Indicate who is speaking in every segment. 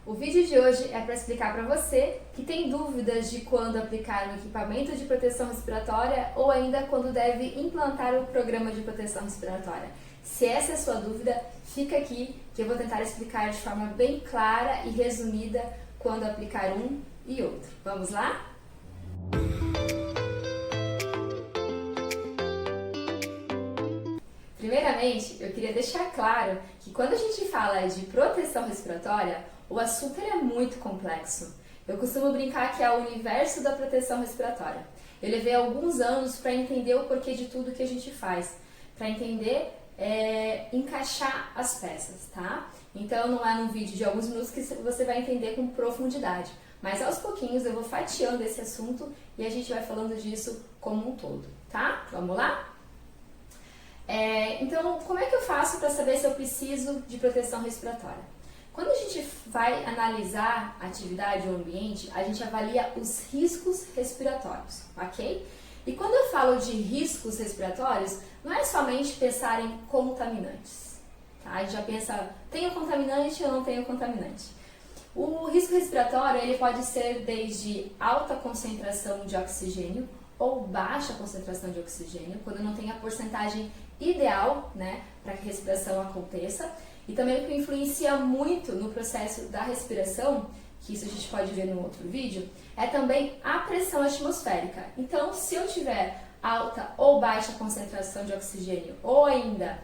Speaker 1: O vídeo de hoje é para explicar para você que tem dúvidas de quando aplicar um equipamento de proteção respiratória ou ainda quando deve implantar o programa de proteção respiratória. Se essa é a sua dúvida, fica aqui que eu vou tentar explicar de forma bem clara e resumida quando aplicar um e outro. Vamos lá? Primeiramente, eu queria deixar claro que quando a gente fala de proteção respiratória, o assunto é muito complexo. Eu costumo brincar que é o universo da proteção respiratória. Eu levei alguns anos para entender o porquê de tudo que a gente faz, para entender encaixar as peças, tá? Então não é num vídeo de alguns minutos que você vai entender com profundidade, mas aos pouquinhos eu vou fatiando esse assunto e a gente vai falando disso como um todo, tá? Vamos lá? Então, como é que eu faço para saber se eu preciso de proteção respiratória? Quando a gente vai analisar a atividade ou ambiente, a gente avalia os riscos respiratórios, ok? E quando eu falo de riscos respiratórios, não é somente pensar em contaminantes, tá? A gente já pensa, tenho contaminante ou não tenho contaminante? O risco respiratório, ele pode ser desde alta concentração de oxigênio ou baixa concentração de oxigênio, quando não tem a porcentagem ideal, né, para que a respiração aconteça. E também o que influencia muito no processo da respiração, que isso a gente pode ver no outro vídeo, é também a pressão atmosférica. Então, se eu tiver alta ou baixa concentração de oxigênio, ou ainda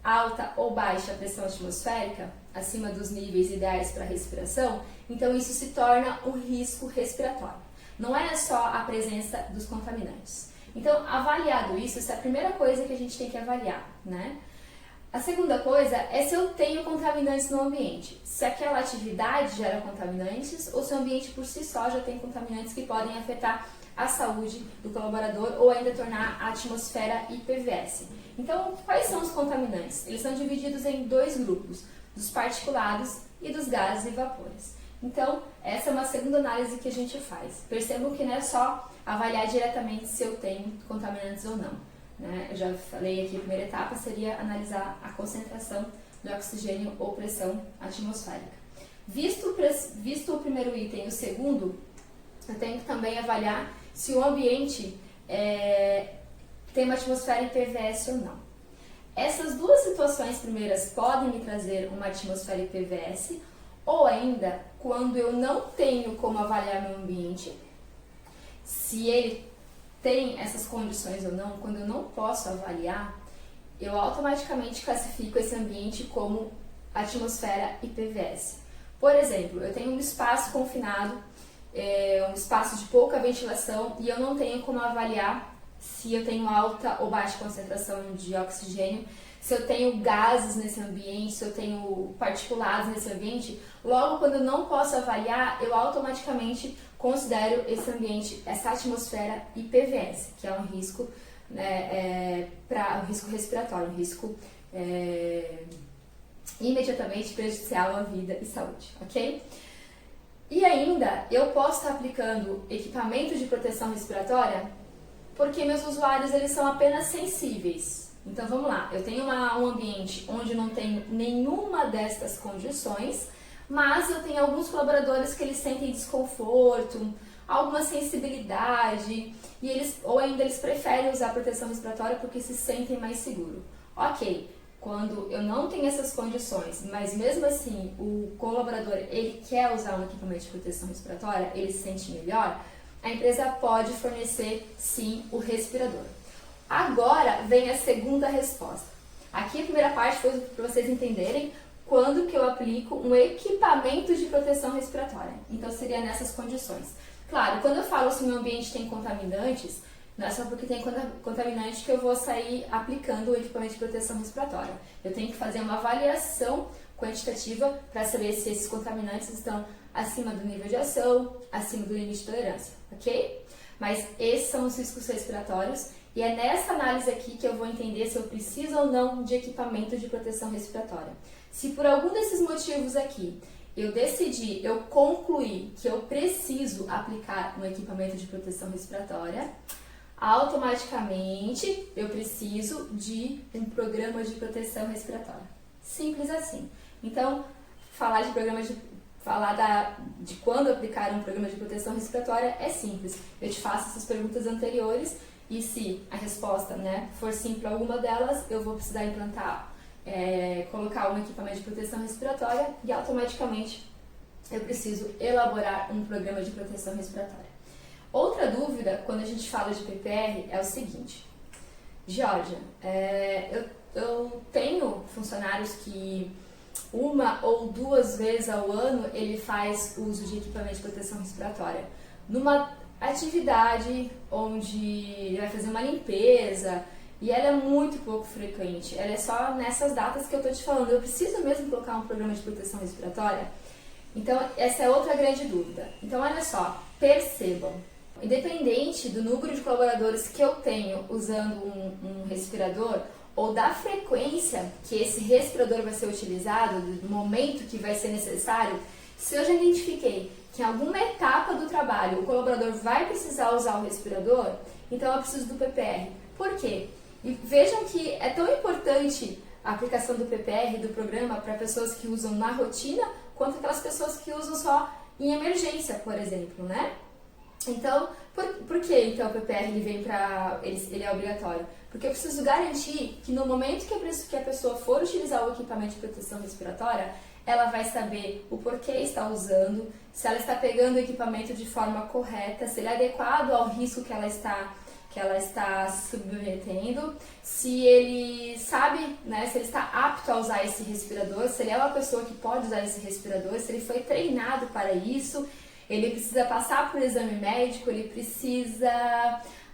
Speaker 1: alta ou baixa pressão atmosférica, acima dos níveis ideais para a respiração, então isso se torna um risco respiratório. Não é só a presença dos contaminantes. Então, avaliado isso, essa é a primeira coisa que a gente tem que avaliar, né? A segunda coisa é se eu tenho contaminantes no ambiente. Se aquela atividade gera contaminantes ou se o ambiente por si só já tem contaminantes que podem afetar a saúde do colaborador ou ainda tornar a atmosfera IPVS. Então, quais são os contaminantes? Eles são divididos em dois grupos, dos particulados e dos gases e vapores. Então, essa é uma segunda análise que a gente faz. Percebam que não é só avaliar diretamente se eu tenho contaminantes ou não, né? Eu já falei aqui, a primeira etapa seria analisar a concentração de oxigênio ou pressão atmosférica. Visto o primeiro item e o segundo, eu tenho que também avaliar se o ambiente tem uma atmosfera IPVS ou não. Essas duas situações primeiras podem me trazer uma atmosfera IPVS, ou ainda, quando eu não tenho como avaliar meu ambiente, se ele tem essas condições ou não, quando eu não posso avaliar, eu automaticamente classifico esse ambiente como atmosfera IPVS. Por exemplo, eu tenho um espaço confinado, um espaço de pouca ventilação e eu não tenho como avaliar se eu tenho alta ou baixa concentração de oxigênio, se eu tenho gases nesse ambiente, se eu tenho particulados nesse ambiente. Logo, quando eu não posso avaliar, eu automaticamente considero esse ambiente, essa atmosfera IPVS, que é um risco, né, um risco respiratório, um risco imediatamente prejudicial à vida e saúde, ok? E ainda, eu posso estar aplicando equipamento de proteção respiratória porque meus usuários eles são apenas sensíveis. Então vamos lá, eu tenho um ambiente onde não tenho nenhuma destas condições, mas eu tenho alguns colaboradores que eles sentem desconforto, alguma sensibilidade, ou ainda eles preferem usar proteção respiratória porque se sentem mais seguros. Ok, quando eu não tenho essas condições, mas mesmo assim o colaborador ele quer usar um equipamento de proteção respiratória, ele se sente melhor, a empresa pode fornecer sim o respirador. Agora vem a segunda resposta. Aqui a primeira parte foi para vocês entenderem quando que eu aplico um equipamento de proteção respiratória. Então seria nessas condições. Claro, quando eu falo se o meu ambiente tem contaminantes, não é só porque tem contaminante que eu vou sair aplicando o equipamento de proteção respiratória. Eu tenho que fazer uma avaliação quantitativa para saber se esses contaminantes estão acima do nível de ação, acima do limite de tolerância, ok? Mas esses são os riscos respiratórios e é nessa análise aqui que eu vou entender se eu preciso ou não de equipamento de proteção respiratória. Se por algum desses motivos aqui eu concluir que eu preciso aplicar um equipamento de proteção respiratória, automaticamente eu preciso de um programa de proteção respiratória. Simples assim. Então, falar de quando aplicar um programa de proteção respiratória é simples. Eu te faço essas perguntas anteriores e se a resposta, né, for sim para alguma delas, eu vou precisar implantar, colocar um equipamento de proteção respiratória e automaticamente eu preciso elaborar um programa de proteção respiratória. Outra dúvida, quando a gente fala de PPR, é o seguinte: Georgia, eu tenho funcionários que 1 ou 2 vezes ao ano ele faz uso de equipamento de proteção respiratória. Numa atividade onde ele vai fazer uma limpeza e ela é muito pouco frequente, ela é só nessas datas que eu estou te falando. Eu preciso mesmo colocar um programa de proteção respiratória? Então, essa é outra grande dúvida. Então, olha só, percebam. Independente do número de colaboradores que eu tenho usando um respirador ou da frequência que esse respirador vai ser utilizado, do momento que vai ser necessário, se eu já identifiquei que em alguma etapa do trabalho o colaborador vai precisar usar o respirador, então eu preciso do PPR. Por quê? E vejam que é tão importante a aplicação do PPR, do programa, para pessoas que usam na rotina, quanto aquelas pessoas que usam só em emergência, por exemplo, né? Então, por que então o PPR ele é obrigatório? Porque eu preciso garantir que no momento que a pessoa for utilizar o equipamento de proteção respiratória, ela vai saber o porquê está usando, se ela está pegando o equipamento de forma correta, se ele é adequado ao risco que ela está se submetendo, se ele sabe, né, se ele está apto a usar esse respirador, se ele é uma pessoa que pode usar esse respirador, se ele foi treinado para isso. Ele precisa passar por exame médico, ele precisa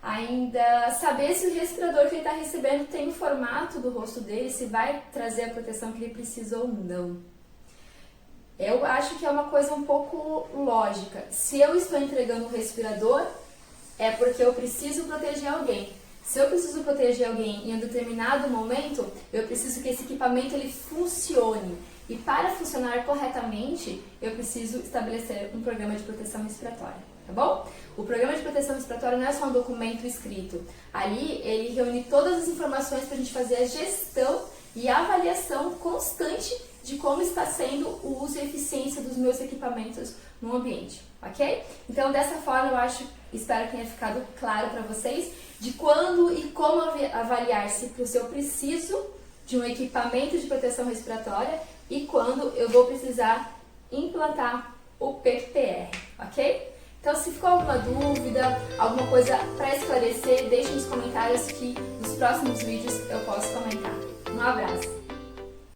Speaker 1: ainda saber se o respirador que ele está recebendo tem o formato do rosto dele, se vai trazer a proteção que ele precisa ou não. Eu acho que é uma coisa um pouco lógica. Se eu estou entregando um respirador, é porque eu preciso proteger alguém. Se eu preciso proteger alguém em um determinado momento, eu preciso que esse equipamento ele funcione. E para funcionar corretamente, eu preciso estabelecer um programa de proteção respiratória, tá bom? O programa de proteção respiratória não é só um documento escrito. Ali, ele reúne todas as informações para a gente fazer a gestão e a avaliação constante de como está sendo o uso e eficiência dos meus equipamentos no ambiente, ok? Então, dessa forma, espero que tenha ficado claro para vocês de quando e como avaliar se eu preciso de um equipamento de proteção respiratória e quando eu vou precisar implantar o PPR, ok? Então, se ficou alguma dúvida, alguma coisa para esclarecer, deixe nos comentários que nos próximos vídeos eu posso comentar. Um abraço!